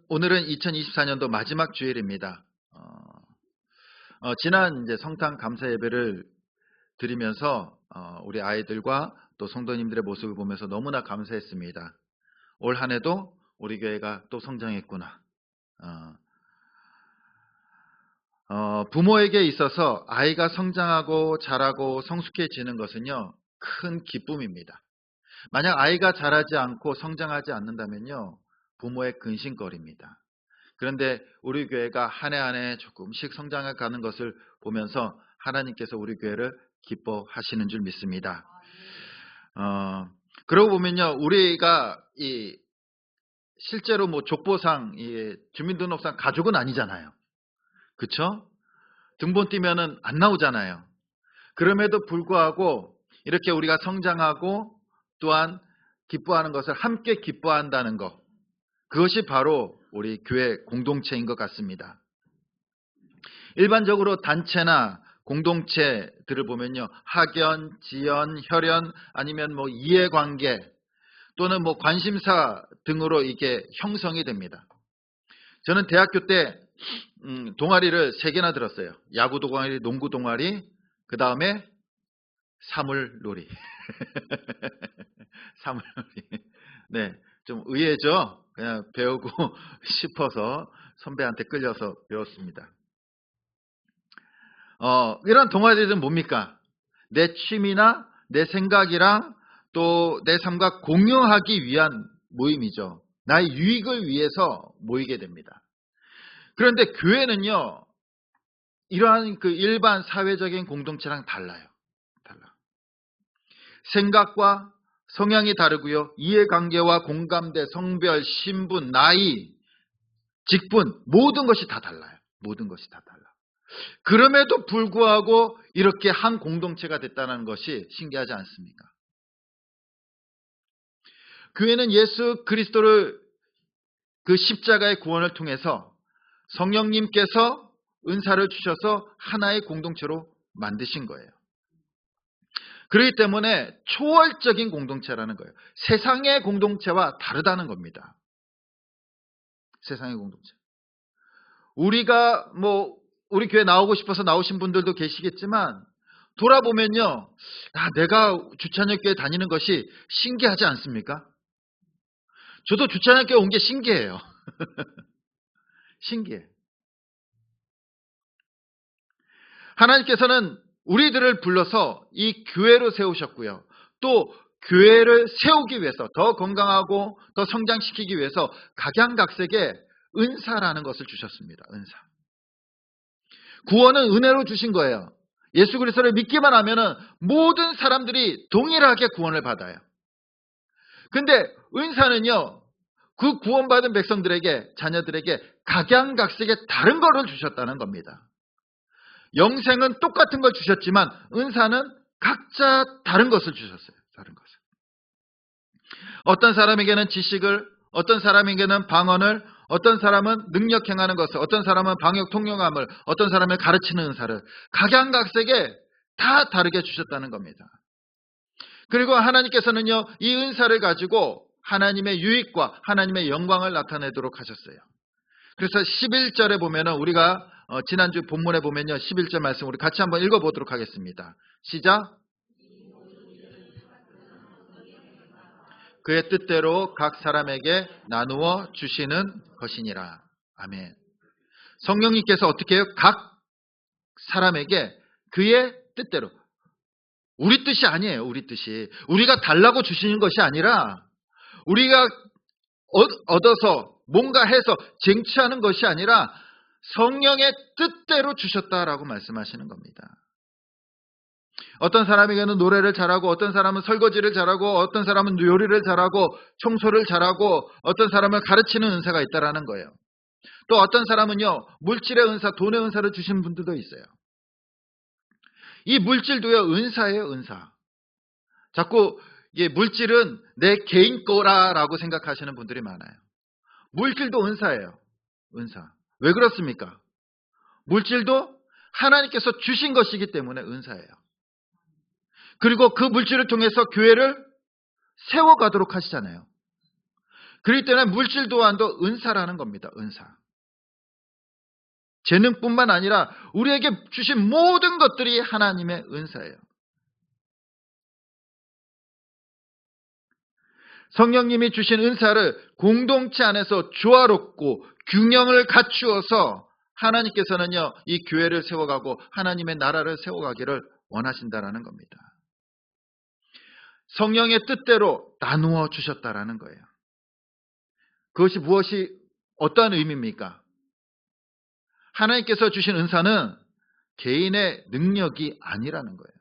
오늘은 2024년도 마지막 주일입니다. 지난 이제 성탄 감사 예배를 드리면서 우리 아이들과 또 성도님들의 모습을 보면서 너무나 감사했습니다. 올 한 해도 우리 교회가 또 성장했구나. 부모에게 있어서 아이가 성장하고 자라고 성숙해지는 것은요, 큰 기쁨입니다. 만약 아이가 자라지 않고 성장하지 않는다면요, 부모의 근심거리입니다. 그런데 우리 교회가 한 해 한 해 조금씩 성장해 가는 것을 보면서 하나님께서 우리 교회를 기뻐하시는 줄 믿습니다. 그러고 보면요, 우리가 실제로 족보상, 주민등록상 가족은 아니잖아요. 그쵸? 등본 띄면은 안 나오잖아요. 그럼에도 불구하고 이렇게 우리가 성장하고 또한 기뻐하는 것을 함께 기뻐한다는 것, 그것이 바로 우리 교회 공동체인 것 같습니다. 일반적으로 단체나 공동체들을 보면요, 학연, 지연, 혈연, 아니면 이해관계 또는 관심사 등으로 이게 형성이 됩니다. 저는 대학교 때 동아리를 3개나 들었어요. 야구 동아리, 농구 동아리, 그 다음에 사물놀이. 사물놀이. 네, 좀 의외죠. 그냥 배우고 싶어서 선배한테 끌려서 배웠습니다. 이런 동아리들은 뭡니까? 내 취미나 내 생각이랑 또 내 삶과 공유하기 위한 모임이죠. 나의 유익을 위해서 모이게 됩니다. 그런데 교회는요, 이러한 그 일반 사회적인 공동체랑 달라요. 생각과 성향이 다르고요, 이해관계와 공감대, 성별, 신분, 나이, 직분, 모든 것이 다 달라요. 모든 것이 다 달라. 그럼에도 불구하고 이렇게 한 공동체가 됐다는 것이 신기하지 않습니까? 교회는 예수 그리스도를 그 십자가의 구원을 통해서 성령님께서 은사를 주셔서 하나의 공동체로 만드신 거예요. 그렇기 때문에 초월적인 공동체라는 거예요. 세상의 공동체와 다르다는 겁니다. 세상의 공동체. 우리가 우리 교회 나오고 싶어서 나오신 분들도 계시겠지만 돌아보면요, 내가 주찬역교회 다니는 것이 신기하지 않습니까? 저도 주찬역교회 온 게 신기해요. 신기해. 하나님께서는 우리들을 불러서 이 교회로 세우셨고요. 또 교회를 세우기 위해서 더 건강하고 더 성장시키기 위해서 각양각색의 은사라는 것을 주셨습니다. 은사. 구원은 은혜로 주신 거예요. 예수 그리스도를 믿기만 하면은 모든 사람들이 동일하게 구원을 받아요. 근데 은사는요, 그 구원받은 백성들에게, 자녀들에게 각양각색의 다른 것을 주셨다는 겁니다. 영생은 똑같은 걸 주셨지만 은사는 각자 다른 것을 주셨어요. 다른 것을. 어떤 사람에게는 지식을, 어떤 사람에게는 방언을, 어떤 사람은 능력 행하는 것을, 어떤 사람은 방역 통역함을, 어떤 사람은 가르치는 은사를 각양각색에 다 다르게 주셨다는 겁니다. 그리고 하나님께서는요, 이 은사를 가지고 하나님의 유익과 하나님의 영광을 나타내도록 하셨어요. 그래서 11절에 보면은 우리가 지난주 본문에 보면요, 11절 말씀 우리 같이 한번 읽어보도록 하겠습니다. 시작. 그의 뜻대로 각 사람에게 나누어 주시는 것이니라. 아멘. 성령님께서 어떻게 해요? 각 사람에게 그의 뜻대로. 우리 뜻이 아니에요. 우리 뜻이. 우리가 달라고 주시는 것이 아니라 우리가 얻어서 뭔가 해서 쟁취하는 것이 아니라 성령의 뜻대로 주셨다라고 말씀하시는 겁니다. 어떤 사람에게는 노래를 잘하고, 어떤 사람은 설거지를 잘하고, 어떤 사람은 요리를 잘하고, 청소를 잘하고, 어떤 사람은 가르치는 은사가 있다라는 거예요. 또 어떤 사람은요, 물질의 은사, 돈의 은사를 주신 분들도 있어요. 이 물질도요, 은사예요, 은사. 자꾸 물질은 내 개인 거라라고 생각하시는 분들이 많아요. 물질도 은사예요. 은사. 왜 그렇습니까? 물질도 하나님께서 주신 것이기 때문에 은사예요. 그리고 그 물질을 통해서 교회를 세워가도록 하시잖아요. 그렇기 때문에 물질 또한도 은사라는 겁니다. 은사. 재능뿐만 아니라 우리에게 주신 모든 것들이 하나님의 은사예요. 성령님이 주신 은사를 공동체 안에서 조화롭고 균형을 갖추어서 하나님께서는요, 이 교회를 세워가고 하나님의 나라를 세워가기를 원하신다라는 겁니다. 성령의 뜻대로 나누어 주셨다라는 거예요. 그것이 어떠한 의미입니까? 하나님께서 주신 은사는 개인의 능력이 아니라는 거예요.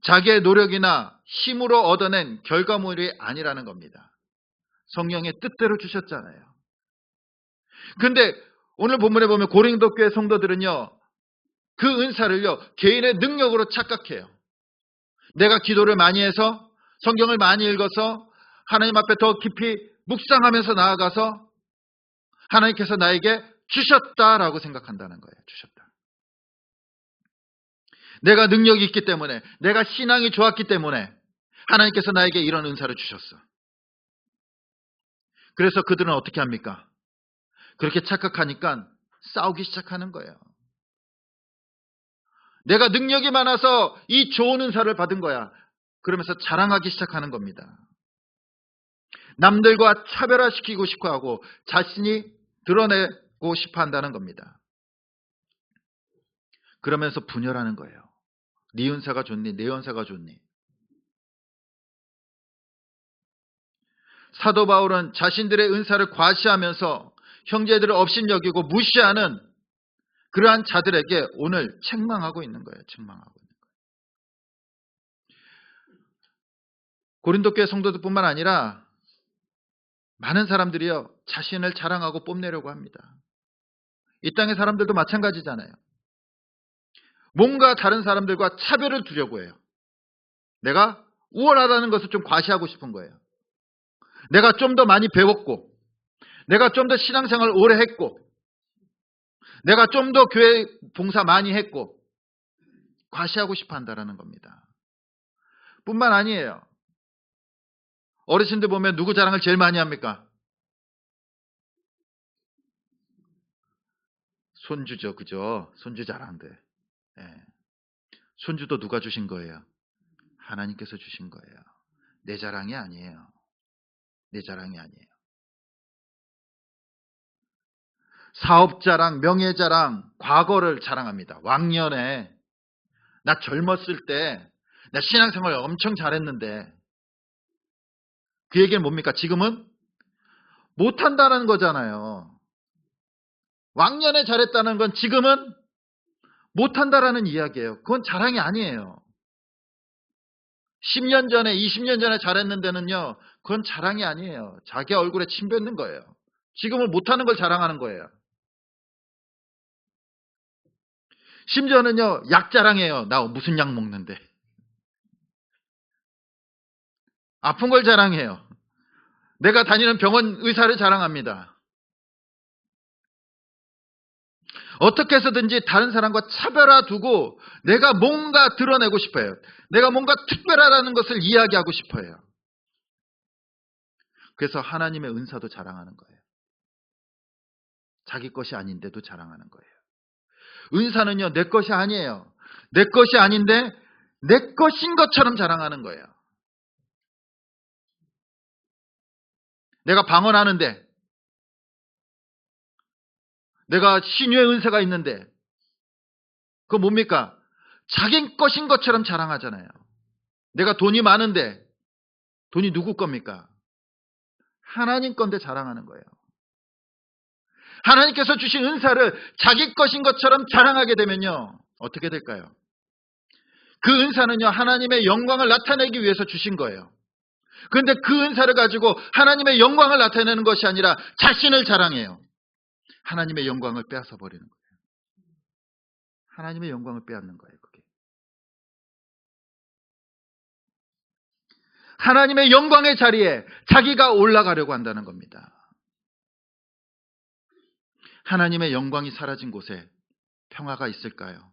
자기의 노력이나 힘으로 얻어낸 결과물이 아니라는 겁니다. 성령의 뜻대로 주셨잖아요. 그런데 오늘 본문에 보면 고린도 교회 성도들은요, 그 은사를요, 개인의 능력으로 착각해요. 내가 기도를 많이 해서, 성경을 많이 읽어서, 하나님 앞에 더 깊이 묵상하면서 나아가서 하나님께서 나에게 주셨다라고 생각한다는 거예요. 주셨다. 내가 능력이 있기 때문에, 내가 신앙이 좋았기 때문에 하나님께서 나에게 이런 은사를 주셨어. 그래서 그들은 어떻게 합니까? 그렇게 착각하니까 싸우기 시작하는 거예요. 내가 능력이 많아서 이 좋은 은사를 받은 거야. 그러면서 자랑하기 시작하는 겁니다. 남들과 차별화시키고 싶어하고 자신이 드러내고 싶어 한다는 겁니다. 그러면서 분열하는 거예요. 네 은사가 좋니? 내 은사가 좋니? 사도 바울은 자신들의 은사를 과시하면서 형제들을 업신여기고 무시하는 그러한 자들에게 오늘 책망하고 있는 거예요. 책망하고 있는 거예요. 고린도 교회 성도들뿐만 아니라 많은 사람들이요, 자신을 자랑하고 뽐내려고 합니다. 이 땅의 사람들도 마찬가지잖아요. 뭔가 다른 사람들과 차별을 두려고 해요. 내가 우월하다는 것을 좀 과시하고 싶은 거예요. 내가 좀 더 많이 배웠고, 내가 좀 더 신앙생활을 오래 했고, 내가 좀 더 교회 봉사 많이 했고, 과시하고 싶어 한다는 겁니다. 뿐만 아니에요. 어르신들 보면 누구 자랑을 제일 많이 합니까? 손주죠. 그죠? 손주 자랑들. 네. 손주도 누가 주신 거예요? 하나님께서 주신 거예요. 내 자랑이 아니에요. 내 자랑이 아니에요. 사업 자랑, 명예 자랑, 과거를 자랑합니다. 왕년에 나 젊었을 때 나 신앙생활 엄청 잘했는데, 그 얘기는 뭡니까? 지금은 못한다는 거잖아요. 왕년에 잘했다는 건 지금은 못한다라는 이야기예요. 그건 자랑이 아니에요. 10년 전에, 20년 전에 잘했는데는요, 그건 자랑이 아니에요. 자기 얼굴에 침 뱉는 거예요. 지금은 못하는 걸 자랑하는 거예요. 심지어는요, 약 자랑해요. 나 무슨 약 먹는데. 아픈 걸 자랑해요. 내가 다니는 병원 의사를 자랑합니다. 어떻게 해서든지 다른 사람과 차별화 두고 내가 뭔가 드러내고 싶어요. 내가 뭔가 특별하다는 것을 이야기하고 싶어요. 그래서 하나님의 은사도 자랑하는 거예요. 자기 것이 아닌데도 자랑하는 거예요. 은사는요, 내 것이 아니에요. 내 것이 아닌데 내 것인 것처럼 자랑하는 거예요. 내가 방언하는데, 내가 신유의 은사가 있는데, 그거 뭡니까? 자기 것인 것처럼 자랑하잖아요. 내가 돈이 많은데, 돈이 누구 겁니까? 하나님 건데 자랑하는 거예요. 하나님께서 주신 은사를 자기 것인 것처럼 자랑하게 되면요, 어떻게 될까요? 그 은사는요, 하나님의 영광을 나타내기 위해서 주신 거예요. 그런데 그 은사를 가지고 하나님의 영광을 나타내는 것이 아니라 자신을 자랑해요. 하나님의 영광을 빼앗아 버리는 거예요. 하나님의 영광을 빼앗는 거예요, 그게. 하나님의 영광의 자리에 자기가 올라가려고 한다는 겁니다. 하나님의 영광이 사라진 곳에 평화가 있을까요?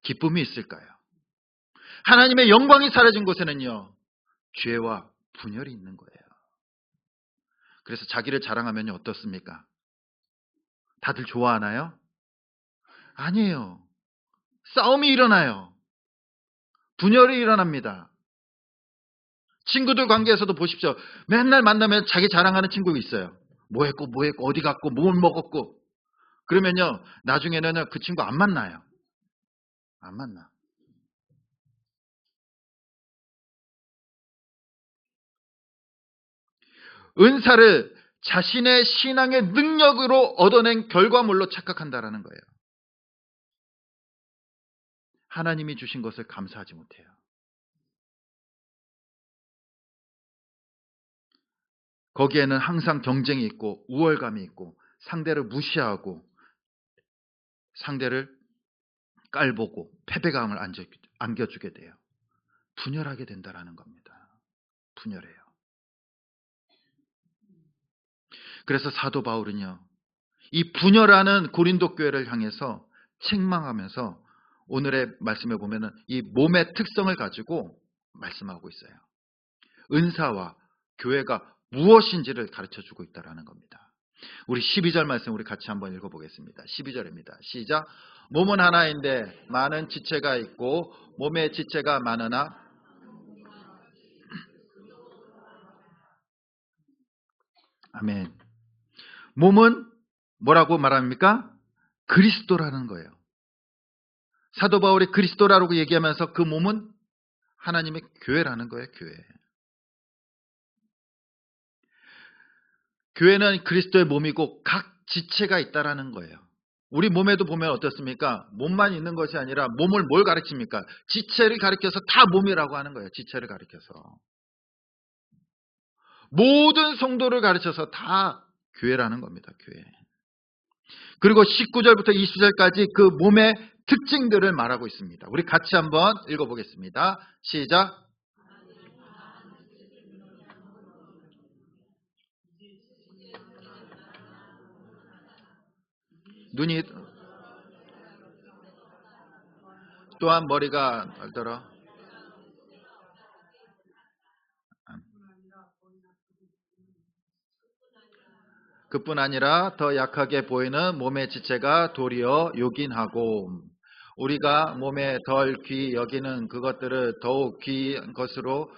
기쁨이 있을까요? 하나님의 영광이 사라진 곳에는요, 죄와 분열이 있는 거예요. 그래서 자기를 자랑하면 어떻습니까? 다들 좋아하나요? 아니에요. 싸움이 일어나요. 분열이 일어납니다. 친구들 관계에서도 보십시오. 맨날 만나면 자기 자랑하는 친구가 있어요. 뭐 했고, 뭐 했고, 어디 갔고, 뭘 먹었고. 그러면요, 나중에는 그 친구 안 만나요. 안 만나. 은사를 자신의 신앙의 능력으로 얻어낸 결과물로 착각한다라는 거예요. 하나님이 주신 것을 감사하지 못해요. 거기에는 항상 경쟁이 있고 우월감이 있고 상대를 무시하고 상대를 깔보고 패배감을 안겨주게 돼요. 분열하게 된다라는 겁니다. 분열해요. 그래서 사도 바울은요, 이 분열하는 고린도 교회를 향해서 책망하면서 오늘의 말씀에 보면은 이 몸의 특성을 가지고 말씀하고 있어요. 은사와 교회가 무엇인지를 가르쳐 주고 있다라는 겁니다. 우리 12절 말씀 우리 같이 한번 읽어보겠습니다. 12절입니다. 시작. 몸은 하나인데 많은 지체가 있고 몸의 지체가 많으나 아멘. 몸은 뭐라고 말합니까? 그리스도라는 거예요. 사도 바울이 그리스도라고 얘기하면서 그 몸은 하나님의 교회라는 거예요. 교회. 교회는 그리스도의 몸이고 각 지체가 있다라는 거예요. 우리 몸에도 보면 어떻습니까? 몸만 있는 것이 아니라 몸을 뭘 가르칩니까? 지체를 가리켜서 다 몸이라고 하는 거예요. 지체를 가리켜서. 모든 성도를 가르쳐서 다 교회라는 겁니다. 교회. 그리고 19절부터 20절까지 그 몸의 특징들을 말하고 있습니다. 우리 같이 한번 읽어보겠습니다. 시작. 눈이 또한 머리가 날더러 그뿐 아니라 더 약하게 보이는 몸의 지체가 도리어 요긴하고 우리가 몸에 덜 귀히 여기는 그것들을 더욱 귀한 것으로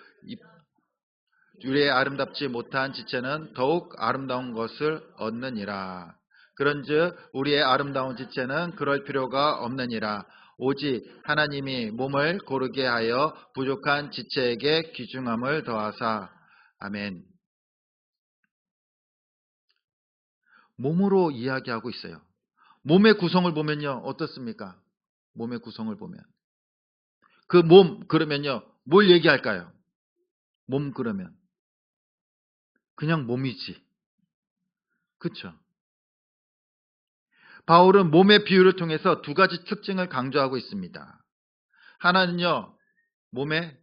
우리의 아름답지 못한 지체는 더욱 아름다운 것을 얻느니라. 그런즉 우리의 아름다운 지체는 그럴 필요가 없느니라. 오직 하나님이 몸을 고르게 하여 부족한 지체에게 귀중함을 더하사. 아멘. 몸으로 이야기하고 있어요. 몸의 구성을 보면요. 어떻습니까? 몸의 구성을 보면. 그 몸 그러면요. 뭘 얘기할까요? 몸 그러면. 그냥 몸이지. 그렇죠? 바울은 몸의 비유를 통해서 두 가지 특징을 강조하고 있습니다. 하나는요. 몸의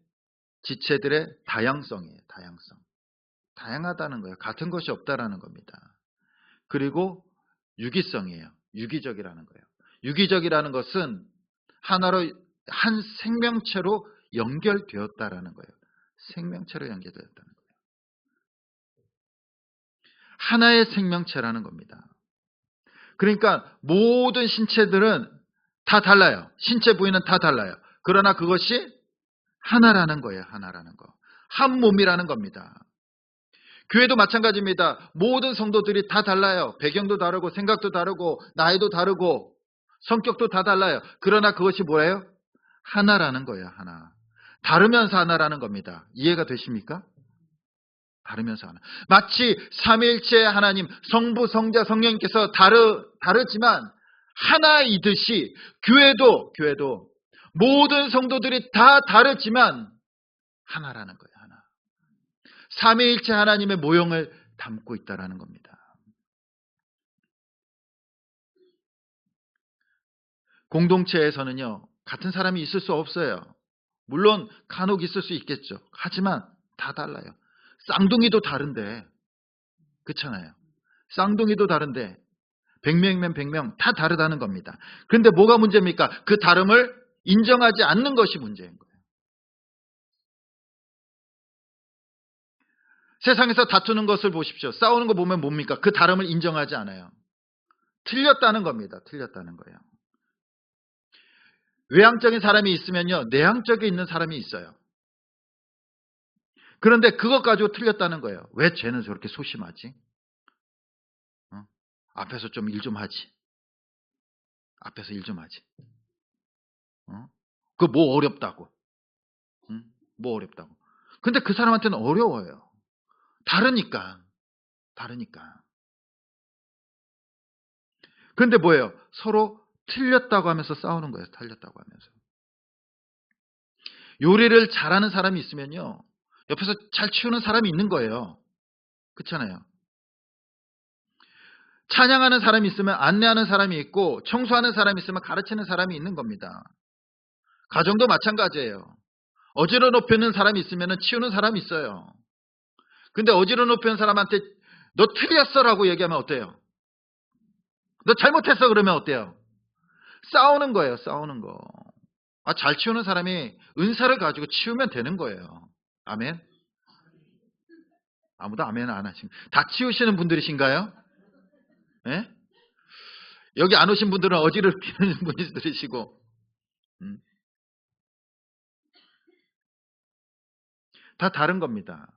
지체들의 다양성이에요. 다양성. 다양하다는 거예요. 같은 것이 없다라는 겁니다. 그리고 유기성이에요. 유기적이라는 거예요. 유기적이라는 것은 하나로 한 생명체로 연결되었다라는 거예요. 생명체로 연결되었다는 거예요. 하나의 생명체라는 겁니다. 그러니까 모든 신체들은 다 달라요. 신체 부위는 다 달라요. 그러나 그것이 하나라는 거예요. 하나라는 거. 한 몸이라는 겁니다. 교회도 마찬가지입니다. 모든 성도들이 다 달라요. 배경도 다르고 생각도 다르고 나이도 다르고 성격도 다 달라요. 그러나 그것이 뭐예요? 하나라는 거예요. 하나. 다르면서 하나라는 겁니다. 이해가 되십니까? 다르면서 하나. 마치 삼위일체 하나님 성부 성자 성령님께서 다르지만 하나이듯이 교회도 모든 성도들이 다 다르지만 하나라는 거예요. 하나. 삼위일체 하나님의 모형을 담고 있다라는 겁니다. 공동체에서는요. 같은 사람이 있을 수 없어요. 물론 간혹 있을 수 있겠죠. 하지만 다 달라요. 쌍둥이도 다른데 그렇잖아요. 쌍둥이도 다른데 100명이면 100명 다 다르다는 겁니다. 그런데 뭐가 문제입니까? 그 다름을 인정하지 않는 것이 문제인 거예요. 세상에서 다투는 것을 보십시오. 싸우는 거 보면 뭡니까? 그 다름을 인정하지 않아요. 틀렸다는 겁니다. 틀렸다는 거예요. 외향적인 사람이 있으면요, 내향적에 있는 사람이 있어요. 그런데 그것 가지고 틀렸다는 거예요. 왜 쟤는 저렇게 소심하지? 앞에서 좀 일 좀 하지. 앞에서 일 좀 하지. 그 뭐 어렵다고. 뭐 어렵다고. 근데 그 사람한테는 어려워요. 다르니까. 다르니까. 근데 뭐예요? 서로 틀렸다고 하면서 싸우는 거예요. 틀렸다고 하면서. 요리를 잘하는 사람이 있으면요, 옆에서 잘 치우는 사람이 있는 거예요. 그렇잖아요. 찬양하는 사람이 있으면 안내하는 사람이 있고, 청소하는 사람이 있으면 가르치는 사람이 있는 겁니다. 가정도 마찬가지예요. 어지러 높이는 사람이 있으면 치우는 사람이 있어요. 근데 어지러 높이는 사람한테 너 틀렸어라고 얘기하면 어때요? 너 잘못했어 그러면 어때요? 싸우는 거예요. 싸우는 거. 잘 치우는 사람이 은사를 가지고 치우면 되는 거예요. 아멘. 아무도 아멘 안 하시고 다 치우시는 분들이신가요? 예? 여기 안 오신 분들은 어지럽히는 분들이시고 다 다른 겁니다.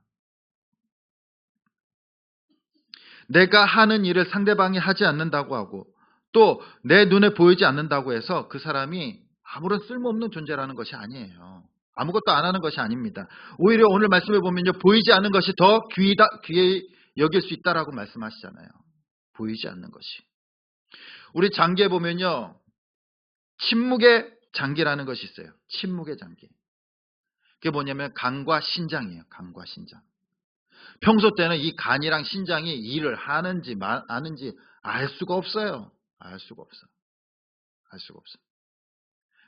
내가 하는 일을 상대방이 하지 않는다고 하고 또 내 눈에 보이지 않는다고 해서 그 사람이 아무런 쓸모없는 존재라는 것이 아니에요. 아무것도 안 하는 것이 아닙니다. 오히려 오늘 말씀해 보면요, 보이지 않는 것이 더 귀히 여길 수 있다라고 말씀하시잖아요. 보이지 않는 것이. 우리 장기에 보면요, 침묵의 장기라는 것이 있어요. 침묵의 장기. 그게 뭐냐면 간과 신장이에요. 간과 신장. 평소 때는 이 간이랑 신장이 일을 하는지 안 하는지 알 수가 없어요. 알 수가 없어. 알 수가 없어.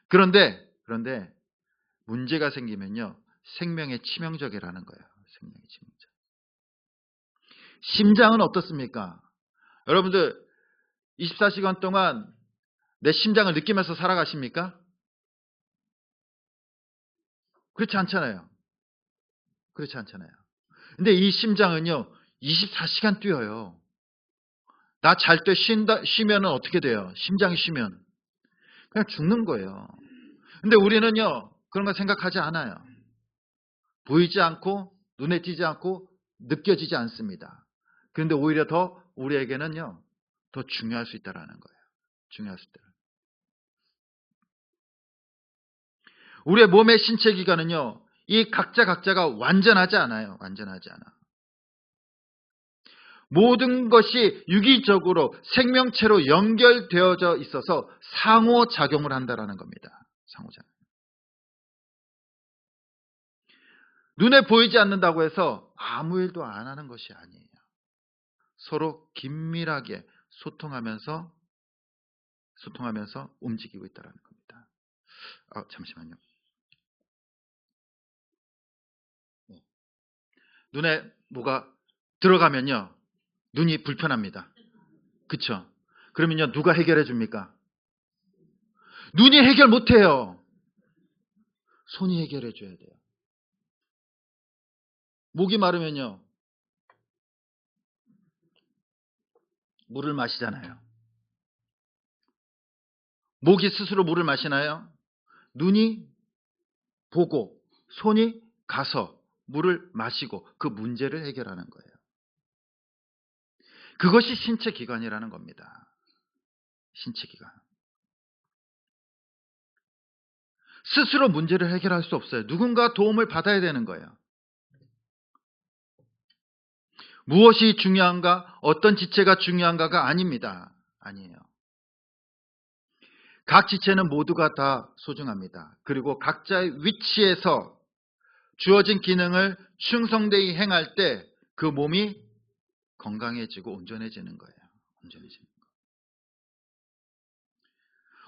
그런데 문제가 생기면요, 생명의 치명적이라는 거예요. 생명의 치명적. 심장은 어떻습니까? 여러분들 24시간 동안 내 심장을 느끼면서 살아가십니까? 그렇지 않잖아요. 그렇지 않잖아요. 근데 이 심장은요, 24시간 뛰어요. 나 잘 때 쉬면은 어떻게 돼요? 심장이 쉬면 그냥 죽는 거예요. 근데 우리는요, 그런 거 생각하지 않아요. 보이지 않고 눈에 띄지 않고 느껴지지 않습니다. 그런데 오히려 더 우리에게는요, 더 중요할 수 있다라는 거예요. 중요할 수 있다. 우리의 몸의 신체 기관은요, 이 각자가 완전하지 않아요. 완전하지 않아. 모든 것이 유기적으로 생명체로 연결되어져 있어서 상호작용을 한다라는 겁니다. 상호작용. 눈에 보이지 않는다고 해서 아무 일도 안 하는 것이 아니에요. 서로 긴밀하게 소통하면서 움직이고 있다는 겁니다. 잠시만요. 눈에 뭐가 들어가면요, 눈이 불편합니다. 그쵸? 그러면요, 누가 해결해 줍니까? 눈이 해결 못해요. 손이 해결해 줘야 돼요. 목이 마르면요, 물을 마시잖아요. 목이 스스로 물을 마시나요? 눈이 보고 손이 가서 물을 마시고 그 문제를 해결하는 거예요. 그것이 신체 기관이라는 겁니다. 신체 기관. 스스로 문제를 해결할 수 없어요. 누군가 도움을 받아야 되는 거예요. 무엇이 중요한가? 어떤 지체가 중요한가가 아닙니다. 아니에요. 각 지체는 모두가 다 소중합니다. 그리고 각자의 위치에서 주어진 기능을 충성되이 행할 때 그 몸이 건강해지고 온전해지는 거예요. 온전해지는 거.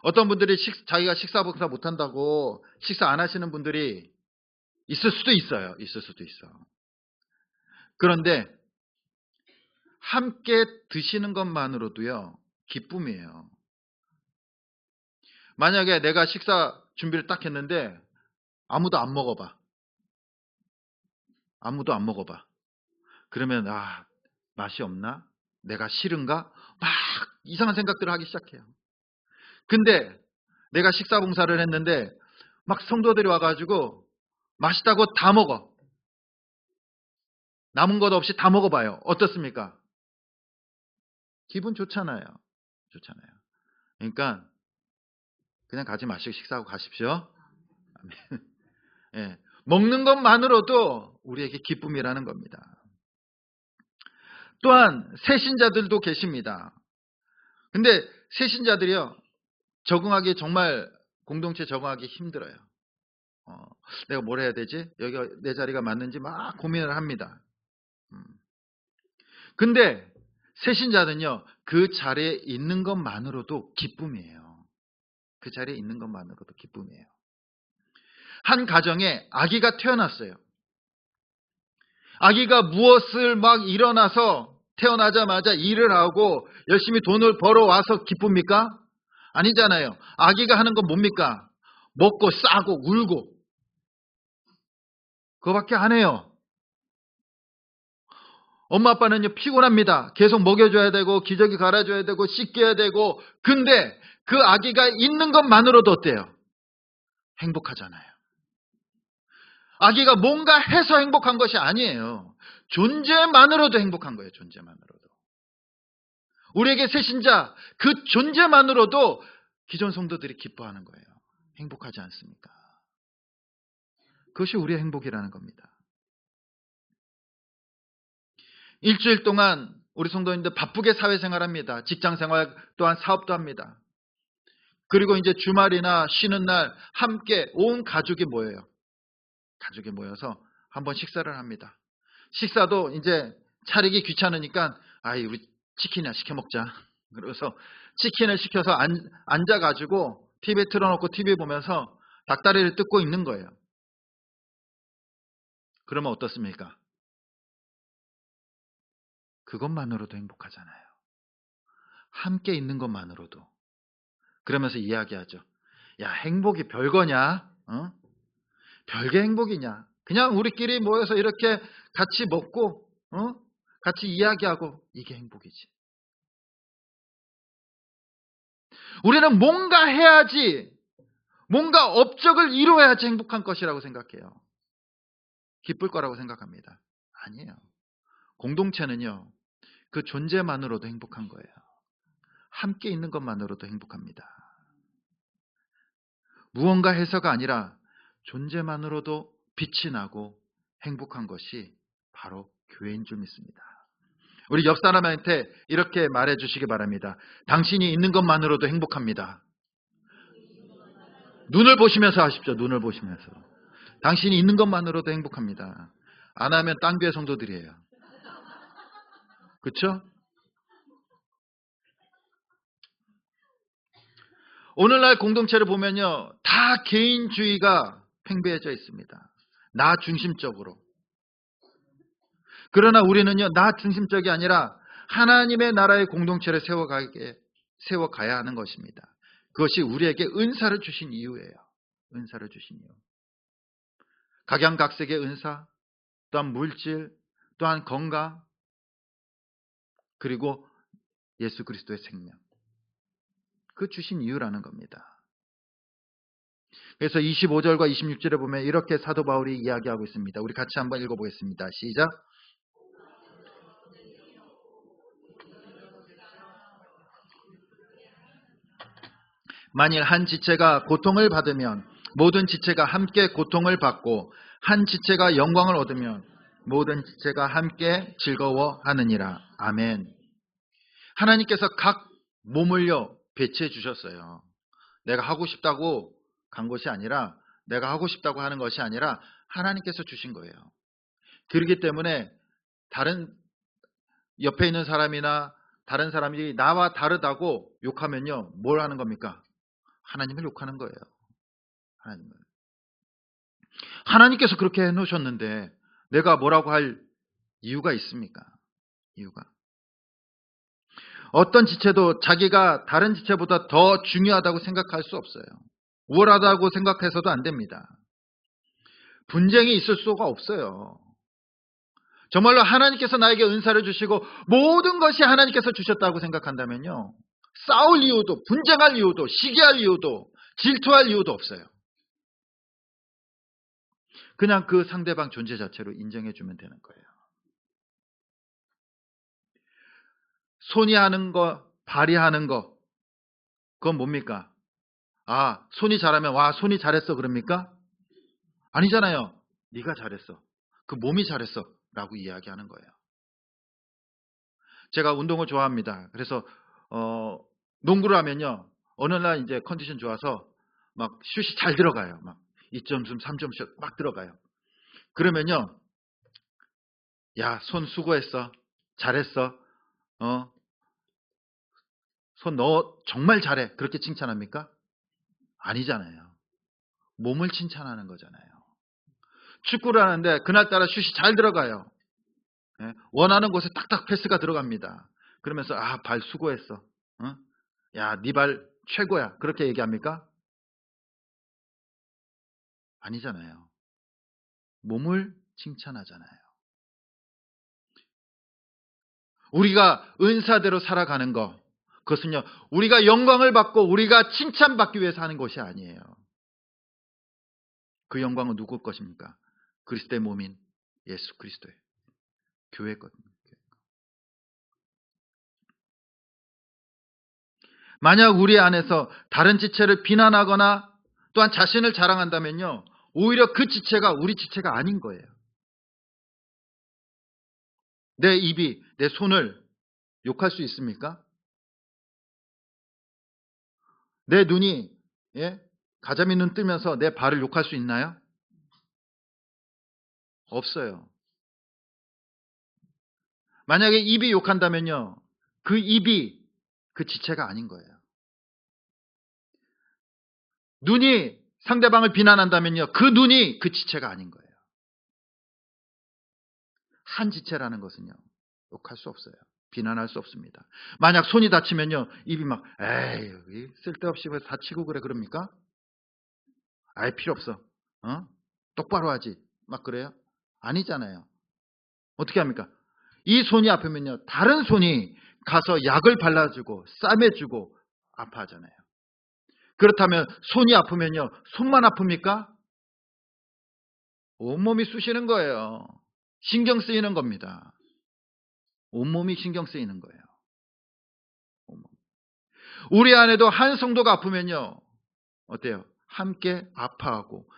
어떤 분들이 자기가 식사 복사 못한다고 식사 안 하시는 분들이 있을 수도 있어요. 있을 수도 있어. 그런데 함께 드시는 것만으로도요, 기쁨이에요. 만약에 내가 식사 준비를 딱 했는데 아무도 안 먹어봐. 아무도 안 먹어봐. 그러면 맛이 없나? 내가 싫은가? 막 이상한 생각들을 하기 시작해요. 근데 내가 식사 봉사를 했는데 막 성도들이 와가지고 맛있다고 다 먹어. 남은 것 없이 다 먹어봐요. 어떻습니까? 기분 좋잖아요. 좋잖아요. 그러니까 그냥 가지 마시고 식사하고 가십시오. 예, 먹는 것만으로도 우리에게 기쁨이라는 겁니다. 또한 새신자들도 계십니다. 근데 새신자들이요, 적응하기 정말 공동체 적응하기 힘들어요. 내가 뭘 해야 되지? 여기가 내 자리가 맞는지 막 고민을 합니다. 근데 새신자는요, 그 자리에 있는 것만으로도 기쁨이에요. 그 자리에 있는 것만으로도 기쁨이에요. 한 가정에 아기가 태어났어요. 아기가 무엇을 막 일어나서 태어나자마자 일을 하고 열심히 돈을 벌어와서 기쁩니까? 아니잖아요. 아기가 하는 건 뭡니까? 먹고 싸고 울고. 그거밖에 안 해요. 엄마 아빠는요, 피곤합니다. 계속 먹여줘야 되고 기저귀 갈아줘야 되고 씻겨야 되고. 근데 그 아기가 있는 것만으로도 어때요? 행복하잖아요. 아기가 뭔가 해서 행복한 것이 아니에요. 존재만으로도 행복한 거예요. 존재만으로도. 우리에게 새신자 그 존재만으로도 기존 성도들이 기뻐하는 거예요. 행복하지 않습니까? 그것이 우리의 행복이라는 겁니다. 일주일 동안 우리 성도님들 바쁘게 사회생활합니다. 직장생활 또한 사업도 합니다. 그리고 이제 주말이나 쉬는 날 함께 온 가족이 모여요. 가족이 모여서 한번 식사를 합니다. 식사도 이제 차리기 귀찮으니까 우리 치킨이나 시켜 먹자. 그래서 치킨을 시켜서 앉아가지고 TV에 틀어놓고 TV 보면서 닭다리를 뜯고 있는 거예요. 그러면 어떻습니까? 그것만으로도 행복하잖아요. 함께 있는 것만으로도. 그러면서 이야기하죠. 야, 행복이 별거냐? 별게 행복이냐? 그냥 우리끼리 모여서 이렇게 같이 먹고 같이 이야기하고 이게 행복이지. 우리는 뭔가 해야지, 뭔가 업적을 이루어야지 행복한 것이라고 생각해요. 기쁠 거라고 생각합니다. 아니에요. 공동체는요, 그 존재만으로도 행복한 거예요. 함께 있는 것만으로도 행복합니다. 무언가 해서가 아니라 존재만으로도 빛이 나고 행복한 것이 바로 교회인 줄 믿습니다. 우리 옆 사람한테 이렇게 말해 주시기 바랍니다. 당신이 있는 것만으로도 행복합니다. 눈을 보시면서 하십시오. 눈을 보시면서. 당신이 있는 것만으로도 행복합니다. 안 하면 딴 교회 성도들이에요. 그렇죠? 오늘날 공동체를 보면요, 다 개인주의가 팽배해져 있습니다. 나 중심적으로. 그러나 우리는요, 나 중심적이 아니라 하나님의 나라의 공동체를 세워가야 하는 것입니다. 그것이 우리에게 은사를 주신 이유예요. 은사를 주신 이유. 각양각색의 은사, 또한 물질, 또한 건강, 그리고 예수 그리스도의 생명. 그 주신 이유라는 겁니다. 그래서 25절과 26절에 보면 이렇게 사도 바울이 이야기하고 있습니다. 우리 같이 한번 읽어보겠습니다. 시작. 만일 한 지체가 고통을 받으면 모든 지체가 함께 고통을 받고 한 지체가 영광을 얻으면 모든 지체가 함께 즐거워하느니라. 아멘. 하나님께서 각 몸을요 배치해 주셨어요. 내가 하고 싶다고 간 것이 아니라, 내가 하고 싶다고 하는 것이 아니라 하나님께서 주신 거예요. 그렇기 때문에 다른 옆에 있는 사람이나 다른 사람이 나와 다르다고 욕하면요 뭘 하는 겁니까? 하나님을 욕하는 거예요. 하나님을. 하나님께서 그렇게 해놓으셨는데 내가 뭐라고 할 이유가 있습니까? 이유가. 어떤 지체도 자기가 다른 지체보다 더 중요하다고 생각할 수 없어요. 우월하다고 생각해서도 안 됩니다. 분쟁이 있을 수가 없어요. 정말로 하나님께서 나에게 은사를 주시고 모든 것이 하나님께서 주셨다고 생각한다면요, 싸울 이유도, 분쟁할 이유도, 시기할 이유도, 질투할 이유도 없어요. 그냥 그 상대방 존재 자체로 인정해 주면 되는 거예요. 손이 하는 거, 발이 하는 거, 그건 뭡니까? 아, 손이 잘하면 와, 손이 잘했어 그럽니까? 아니잖아요. 네가 잘했어. 그 몸이 잘했어 라고 이야기하는 거예요. 제가 운동을 좋아합니다. 그래서 농구를 하면요, 어느 날 이제 컨디션 좋아서 막 슛이 잘 들어가요. 막 2점슛, 3점슛 막 들어가요. 그러면요, 야, 손 수고했어. 잘했어. 손 너 정말 잘해. 그렇게 칭찬합니까? 아니잖아요. 몸을 칭찬하는 거잖아요. 축구를 하는데 그날따라 슛이 잘 들어가요. 예? 원하는 곳에 딱딱 패스가 들어갑니다. 그러면서 아, 발 수고했어. 어? 야, 네 발 최고야. 그렇게 얘기합니까? 아니잖아요. 몸을 칭찬하잖아요. 우리가 은사대로 살아가는 거, 그것은요, 우리가 영광을 받고 우리가 칭찬받기 위해서 하는 것이 아니에요. 그 영광은 누구 것입니까? 그리스도의 몸인 예수 그리스도의 교회 것입니다. 만약 우리 안에서 다른 지체를 비난하거나 또한 자신을 자랑한다면요, 오히려 그 지체가 우리 지체가 아닌 거예요. 내 입이 내 손을 욕할 수 있습니까? 내 눈이, 예? 가자미 눈 뜨면서 내 발을 욕할 수 있나요? 없어요. 만약에 입이 욕한다면요, 그 입이 그 지체가 아닌 거예요. 눈이 상대방을 비난한다면요, 그 눈이 그 지체가 아닌 거예요. 한 지체라는 것은요, 욕할 수 없어요. 비난할 수 없습니다. 만약 손이 다치면요, 입이 막 에이 쓸데없이 왜 다치고 그래 그럽니까? 아예 필요 없어. 똑바로 하지. 막 그래요? 아니잖아요. 어떻게 합니까? 이 손이 아프면요, 다른 손이 가서 약을 발라주고 싸매주고 아파하잖아요. 그렇다면 손이 아프면요, 손만 아픕니까? 온몸이 쑤시는 거예요. 신경 쓰이는 겁니다. 온몸이 신경 쓰이는 거예요. 온몸. 우리 안에도 한 성도가 아프면요, 어때요? 함께 아파하고,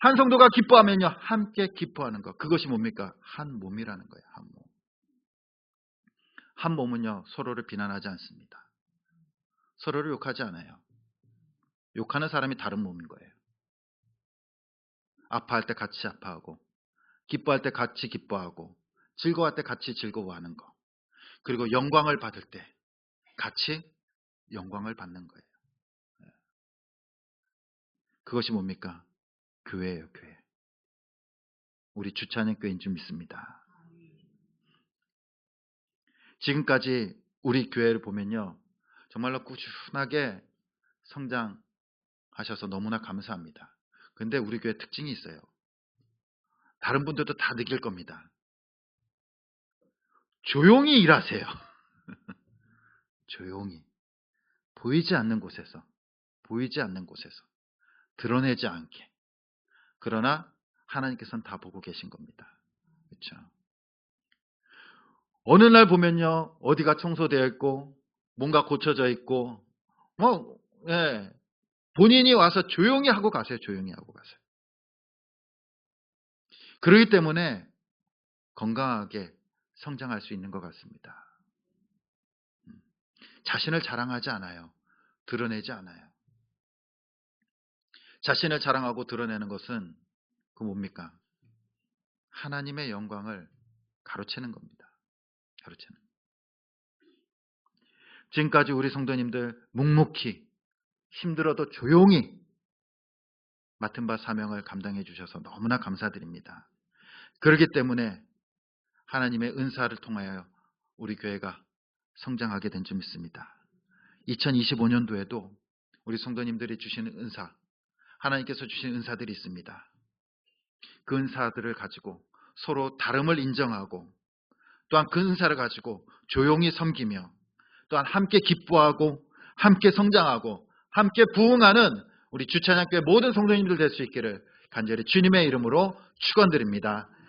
한 성도가 기뻐하면요, 함께 기뻐하는 것. 그것이 뭡니까? 한 몸이라는 거예요. 한 몸. 한 몸은요, 서로를 비난하지 않습니다. 서로를 욕하지 않아요. 욕하는 사람이 다른 몸인 거예요. 아파할 때 같이 아파하고, 기뻐할 때 같이 기뻐하고, 즐거워할 때 같이 즐거워하는 거. 그리고 영광을 받을 때 같이 영광을 받는 거예요. 그것이 뭡니까? 교회예요, 교회. 우리 주차하는 교회인 줄 믿습니다. 지금까지 우리 교회를 보면요, 정말로 꾸준하게 성장하셔서 너무나 감사합니다. 근데 우리 교회 특징이 있어요. 다른 분들도 다 느낄 겁니다. 조용히 일하세요. 조용히. 보이지 않는 곳에서, 보이지 않는 곳에서, 드러내지 않게. 그러나 하나님께서는 다 보고 계신 겁니다. 그렇죠? 어느 날 보면요, 어디가 청소되어 있고, 뭔가 고쳐져 있고, 예, 본인이 와서 조용히 하고 가세요. 조용히 하고 가세요. 그렇기 때문에 건강하게 성장할 수 있는 것 같습니다. 자신을 자랑하지 않아요. 드러내지 않아요. 자신을 자랑하고 드러내는 것은 그 뭡니까? 하나님의 영광을 가로채는 겁니다. 가로채는. 지금까지 우리 성도님들 묵묵히 힘들어도 조용히 맡은 바 사명을 감당해 주셔서 너무나 감사드립니다. 그렇기 때문에 하나님의 은사를 통하여 우리 교회가 성장하게 된 줄 믿습니다. 2025년도에도 우리 성도님들이 주시는 은사, 하나님께서 주신 은사들이 있습니다. 그 은사들을 가지고 서로 다름을 인정하고 또한 그 은사를 가지고 조용히 섬기며 또한 함께 기뻐하고 함께 성장하고 함께 부흥하는 우리 주찬양교회 모든 성도님들 될 수 있기를 간절히 주님의 이름으로 축원드립니다.